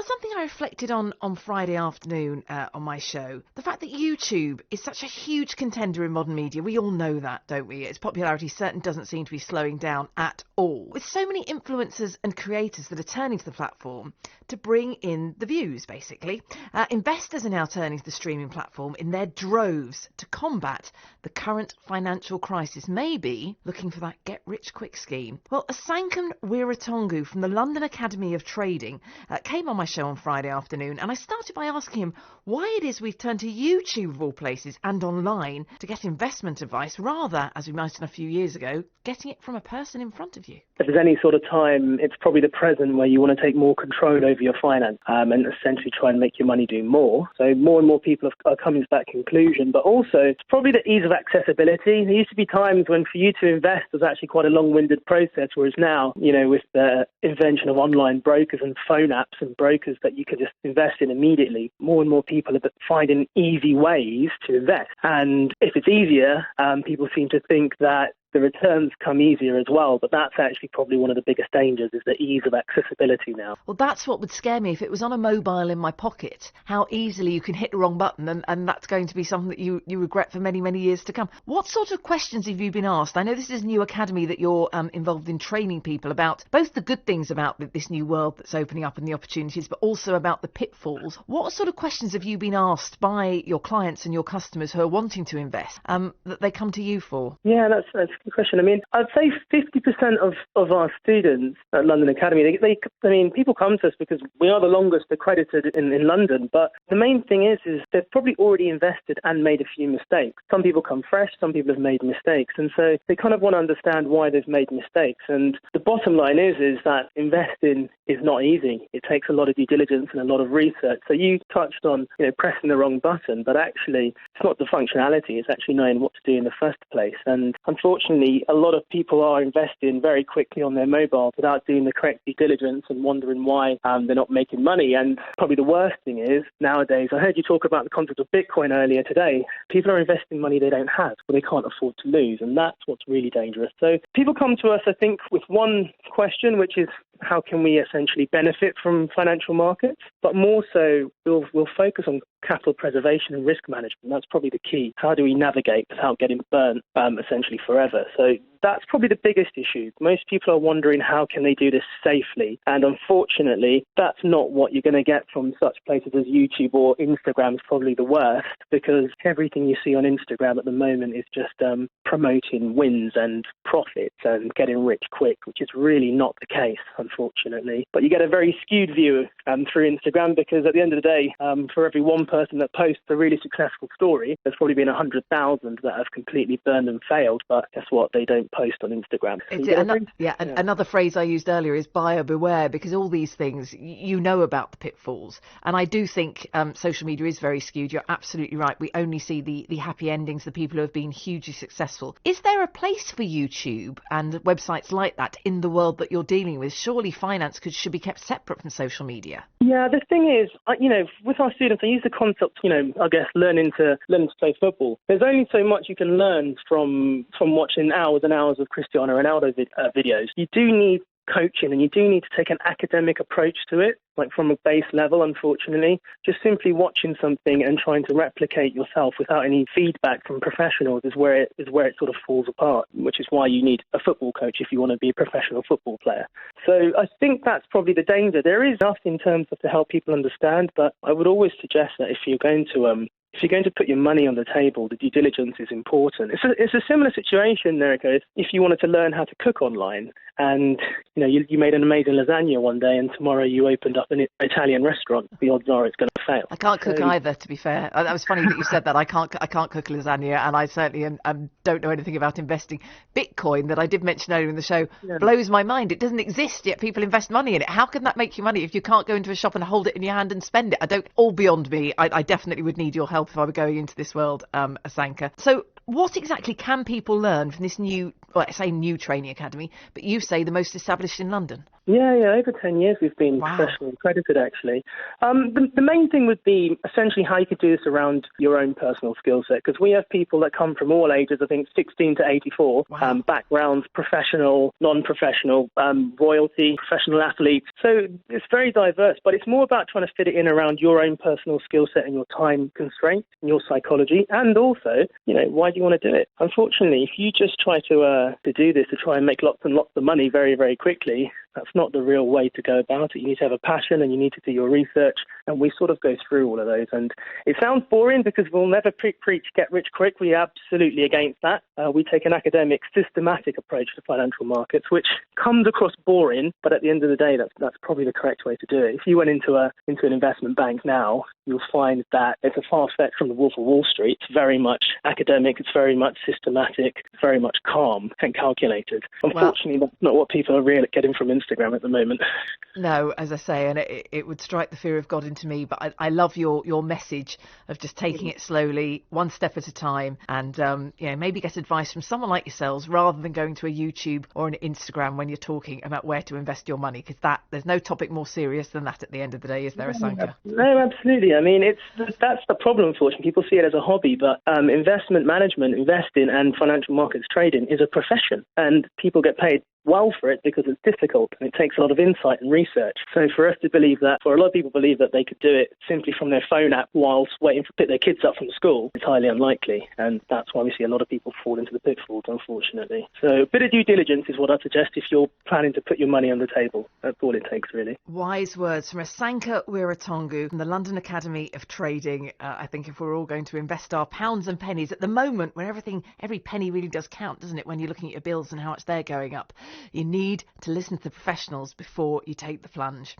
That's something I reflected on Friday afternoon on my show. The fact that YouTube is such a huge contender in modern media. We all know that, don't we? Its popularity certainly doesn't seem to be slowing down at all. With so many influencers and creators that are turning to the platform to bring in the views, basically. Investors are now turning to the streaming platform in their droves to combat the current financial crisis, maybe looking for that get-rich-quick scheme. Well, Asanka Weeratunge from the London Academy of Trading came on my show on Friday afternoon, and I started by asking him why it is we've turned to YouTube of all places and online to get investment advice rather, as we might have done a few years ago, getting it from a person in front of you. If there's any sort of time, it's probably the present where you want to take more control over your finance and essentially try and make your money do more. So more and more people are coming to that conclusion, but also it's probably the ease of accessibility. There used to be times when for you to invest was actually quite a long-winded process, whereas now, with the invention of online brokers and phone apps and brokers that you can just invest in immediately, more and more people are finding easy ways to invest. And if it's easier, people seem to think that the returns come easier as well, but that's actually probably one of the biggest dangers, is the ease of accessibility now. Well, that's what would scare me if it was on a mobile in my pocket, how easily you can hit the wrong button, and that's going to be something that you regret for many, many years to come. What sort of questions have you been asked? I know this is a new academy that you're involved in training people about, both the good things about this new world that's opening up and the opportunities, but also about the pitfalls. What sort of questions have you been asked by your clients and your customers who are wanting to invest that they come to you for? Yeah, that's a good question. I mean, I'd say 50% of our students at London Academy, people come to us because we are the longest accredited in London, but the main thing is they've probably already invested and made a few mistakes. Some people come fresh, some people have made mistakes, and so they kind of want to understand why they've made mistakes. And the bottom line is that investing is not easy. It takes a lot of due diligence and a lot of research. So you touched on, pressing the wrong button, but actually it's not the functionality, it's actually knowing what to do in the first place. And unfortunately, a lot of people are investing very quickly on their mobiles without doing the correct due diligence and wondering why they're not making money. And probably the worst thing is nowadays, I heard you talk about the concept of Bitcoin earlier today. People are investing money they don't have, or they can't afford to lose, and that's what's really dangerous. So people come to us, I think, with one question, which is how can we essentially benefit from financial markets? But more so, we'll focus on capital preservation and risk management. That's probably the key. How do we navigate without getting burnt essentially forever? So that's probably the biggest issue. Most people are wondering how can they do this safely? And unfortunately, that's not what you're going to get from such places as YouTube or Instagram is probably the worst, because everything you see on Instagram at the moment is just promoting wins and profits and getting rich quick, which is really not the case, unfortunately. But you get a very skewed view through Instagram, because at the end of the day, for every one person that posts a really successful story, there's probably been 100,000 that have completely burned and failed. But guess what? They don't post on Instagram. Another phrase I used earlier is buyer beware, because all these things, you know about the pitfalls. And I do think social media is very skewed. You're absolutely right. We only see the happy endings, the people who have been hugely successful. Is there a place for YouTube and websites like that in the world that you're dealing with? Surely finance should be kept separate from social media. Yeah, the thing is, with our students, I use the concept, I guess, learning to play football. There's only so much you can learn from watching hours and hours of Cristiano Ronaldo videos. You do need coaching, and you do need to take an academic approach to it, like from a base level. Unfortunately, just simply watching something and trying to replicate yourself without any feedback from professionals is where it sort of falls apart, which is why you need a football coach if you want to be a professional football player. So I think that's probably the danger. There is enough in terms of to help people understand, but I would always suggest that if you're going to put your money on the table, the due diligence is important. It's a similar situation, Erika, if you wanted to learn how to cook online and you made an amazing lasagna one day and tomorrow you opened up an Italian restaurant, the odds are it's going to fail. I can't cook either, to be fair. That was funny that you said that. I can't cook lasagna, and I certainly don't know anything about investing. Bitcoin, that I did mention earlier in the show, blows my mind. It doesn't exist, yet people invest money in it. How can that make you money if you can't go into a shop and hold it in your hand and spend it? All beyond me. I definitely would need your help if I were going into this world, Asanka. So what exactly can people learn from this new well, I say new training academy, but you say the most established in London. Yeah, over 10 years we've been professionally accredited, actually. The main thing would be essentially how you could do this around your own personal skill set, because we have people that come from all ages, I think 16 to 84, backgrounds, professional, non-professional, royalty, professional athletes. So it's very diverse, but it's more about trying to fit it in around your own personal skill set and your time constraints and your psychology, and also, why do you want to do it? Unfortunately, if you just try to do this to try and make lots and lots of money very, very quickly, that's not the real way to go about it. You need to have a passion and you need to do your research, and we sort of go through all of those. And it sounds boring because we'll never preach get rich quick. We're absolutely against that. We take an academic, systematic approach to financial markets, which comes across boring, but at the end of the day, that's probably the correct way to do it. If you went into an investment bank now, you'll find that it's a far fetch from the Wolf of Wall Street. It's very much academic, it's very much systematic, it's very much calm and calculated. Unfortunately, that's not what people are really getting from Instagram at the moment. No, as I say, and it would strike the fear of God into me, but I love your message of just taking it slowly, one step at a time, and maybe get advice from someone like yourselves rather than going to a YouTube or an Instagram when you're talking about where to invest your money, because there's no topic more serious than that at the end of the day, is there, Asanka? No, absolutely. I mean, that's the problem, unfortunately. People see it as a hobby, but investment management, investing and financial markets trading is a profession, and people get paid well for it because it's difficult and it takes a lot of insight and research. So for us to believe that, for a lot of people believe that they could do it simply from their phone app whilst waiting to pick their kids up from school, is highly unlikely. And that's why we see a lot of people fall into the pitfalls, unfortunately. So a bit of due diligence is what I suggest if you're planning to put your money on the table. That's all it takes, really. Wise words from Asanka Weeratunge from the London Academy of Trading. I think if we're all going to invest our pounds and pennies at the moment, where every penny really does count, doesn't it, when you're looking at your bills and how much they're going up, you need to listen to the professionals before you take the plunge.